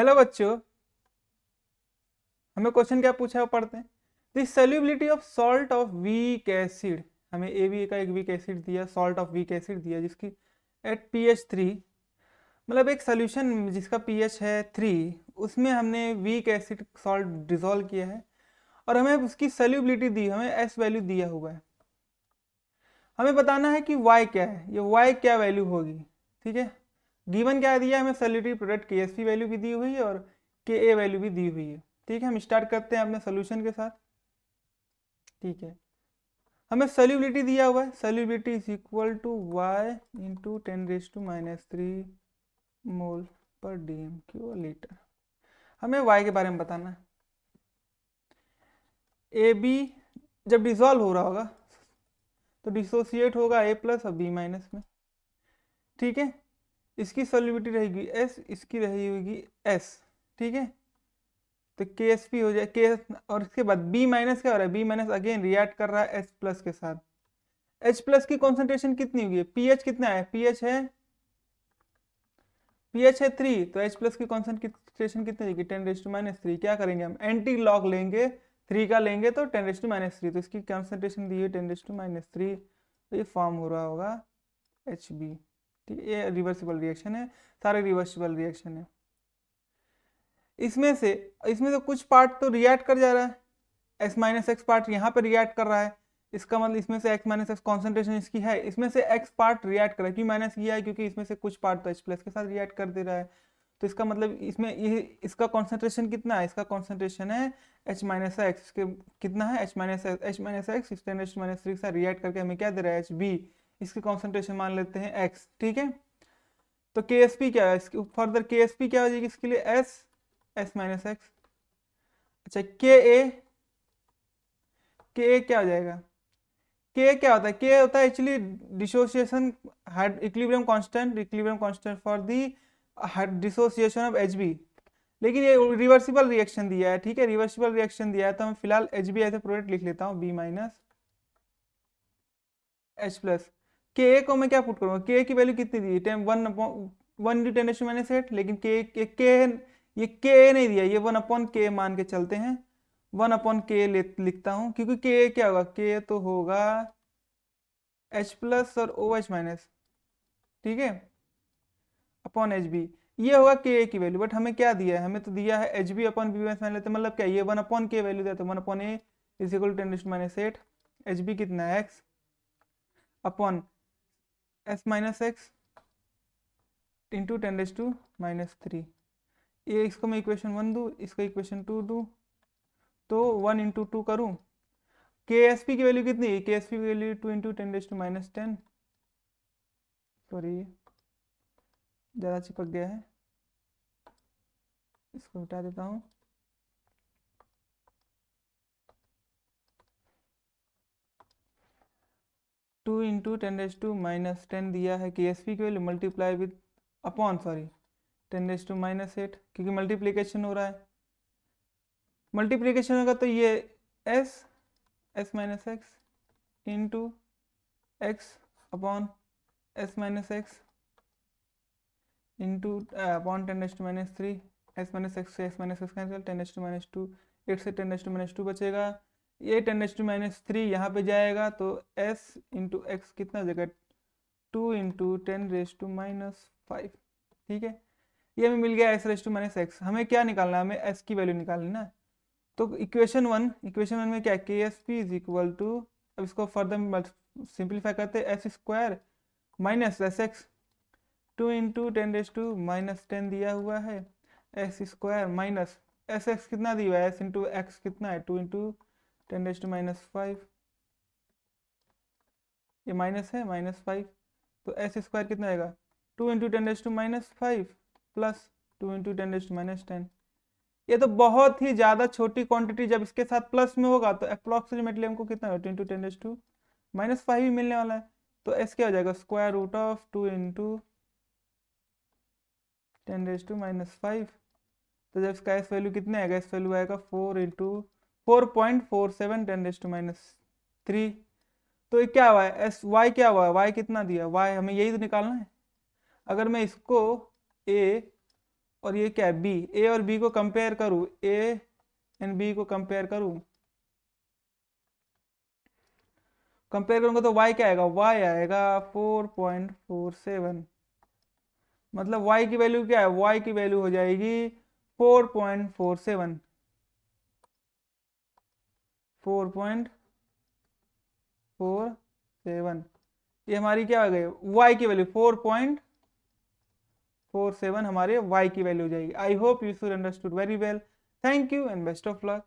Hello बच्चों, हमें question क्या पूछा है वो पढ़ते हैं। The solubility of salt of weak acid, हमें ए का एक वीक एसिड दिया, सॉल्ट ऑफ वीक एसिड दिया जिसकी एट pH 3, मतलब एक सोल्यूशन जिसका pH है 3, उसमें हमने वीक एसिड सॉल्ट डिजोल्व किया है और हमें उसकी सॉल्युबिलिटी दी, हमें एस वैल्यू दिया हुआ है। हमें बताना है कि y क्या है, ये y क्या वैल्यू होगी। ठीक है, गिवन क्या दिया है हमें, सॉल्यूटरी प्रोडक्ट KSP वैल्यू भी दी हुई है और Ka वैल्यू भी दी हुई है। ठीक है, हम स्टार्ट करते हैं अपने सोल्यूशन के साथ। ठीक है, हमें सॉल्युबिलिटी दिया हुआ है, solubility is equal to y into 10⁻³ mole per dm³ हमें y के बारे में बताना है। AB जब डिसॉल्व हो रहा होगा तो डिसोसिएट होगा A+ और B- में। ठीक है, इसकी सॉल्युबिलिटी रहेगी S, इसकी रहेगी S। ठीक है, तो KSP हो जाए के, और इसके बाद B- क्या हो रहा है, B- अगेन रिएक्ट कर रहा है H+ के साथ। H+ की कॉन्सेंट्रेशन कितनी होगी, pH कितना है, pH है 3, तो H+ की कॉन्सेंट्रेशन कितनी होगी 10⁻³ क्या करेंगे हम, एंटी लॉग लेंगे, 3 का लेंगे तो 10⁻³, तो इसकी कॉन्सेंट्रेशन दी है 10⁻³, तो ये फॉर्म हो रहा होगा HB। ठीक है, ये रिवर्सिबल रिएक्शन है, सारे रिवर्सिबल रिएक्शन है। इसमें से कुछ पार्ट तो रिएक्ट कर जा रहा है, S- पार्ट यहाँ पे रिएक्ट कर रहा है, इसका मतलब इसमें से X- कॉन्सेंट्रेशन इसकी है, इसमें से X पार्ट रिएक्ट कर रहा है, क्यों माइनस किया है, क्योंकि इसमें से कुछ पार्ट तो H+ के साथ रिएक्ट कर दे रहा है। तो इसका मतलब इसमें ये इसका कॉन्सेंट्रेशन कितना है, इसका कॉन्सेंट्रेशन है H- इसके कितना है H- इस 10⁻³ के साथ रिएक्ट करके हमें क्या दे रहा है HB, इसकी कॉन्सेंट्रेशन मान लेते हैं X। ठीक है, तो KSP क्या है, फर्दर KSP क्या हो जाएगी इसके लिए S- अच्छा के क्या हो जाएगा, के क्या होता है, के होता है actually dissociation equilibrium constant for the dissociation of HB, लेकिन ये रिवर्सिबल रिएक्शन दिया है। ठीक है, रिवर्सिबल रिएक्शन दिया है तो मैं फिलहाल HB ऐसे प्रोडक्ट लिख लेता हूँ B- H+। के को मैं क्या पुट करूँगा, के की वैल्यू कितनी दी, 1 × 10⁻⁸, लेकिन ये के नहीं दिया, ये 1/k मान के चलते हैं, 1/k लिखता हूँ, क्योंकि के क्या होगा, के तो होगा H+ और OH-। ठीक है, अपॉन HB, ये होगा के की वैल्यू, बट हमें क्या दिया है, हमें तो दिया है HB/B मान लेते, मतलब क्या, ये 1/k वैल्यू देते, 1/A is equal to 10⁻⁸, HB कितना है X अपॉन S- इंटू 10⁻³ ये इसको मैं इक्वेशन 1 दूँ, इसको इक्वेशन 2 दूँ, तो 1 × 2 करूँ, KSP की वैल्यू कितनी है, KSP की वैल्यू 2 × 10⁻10, सॉरी ज़्यादा चिपक गया है, इसको हटा देता हूँ। टू इंटू 10⁻10 दिया है KSP की value, multiply with upon, sorry 10⁻8, क्योंकि मल्टीप्लीकेशन हो रहा है, मल्टीप्लीकेशन होगा तो ये S- into x upon S- into upon 10⁻³ S- से S- कैंसिल, 10⁻², 8 से 10⁻² बचेगा, ये 10⁻³ यहाँ पे जाएगा तो S इंटू एक्स कितना हो जाएगा 2 × 10⁻⁵। ठीक है, ये हमें मिल गया S⁻⁻x, हमें क्या निकालना है, हमें S की वैल्यू निकालनी ना। तो इक्वेशन वन में क्या है, KSP इज इक्वल टू, अब इसको फर्दर सिंप्लीफाई करते हैं, S² माइनस SX 2 × 10⁻10 दिया हुआ है, S² माइनस SX कितना दिया हुआ है, S इंटू एक्स कितना है 2 × 10⁻⁵, ये माइनस है -5, तो S² कितना आएगा 2 × 10⁻⁵ प्लस 2 × 10⁻10। ये तो बहुत ही ज़्यादा छोटी क्वांटिटी, जब इसके साथ प्लस में होगा तो अप्रोक्सीमेटली हमको कितना होगा 2 × 10⁻⁻5 ही मिलने वाला है। तो S क्या हो जाएगा √2 × 10⁻⁵। तो जब इसका S वैल्यू कितने आएगा, S वैल्यू आएगा 4.47 10⁻3। तो ये क्या हुआ है, Y क्या हुआ है, Y कितना दिया, Y हमें यही तो निकालना है। अगर मैं इसको A और ये क्या है बी, ए और बी को कंपेयर करूँ, ए एंड बी को कंपेयर करूँ, कंपेयर करूंगा तो y क्या आएगा, y आएगा 4.47, मतलब y की वैल्यू क्या है, y की वैल्यू हो जाएगी 4.47, 4.47, ये हमारी क्या आ गई y की वैल्यू 4.47 हमारे y की वैल्यू हो जाएगी। I hope you should understood very well. Thank you and best of luck.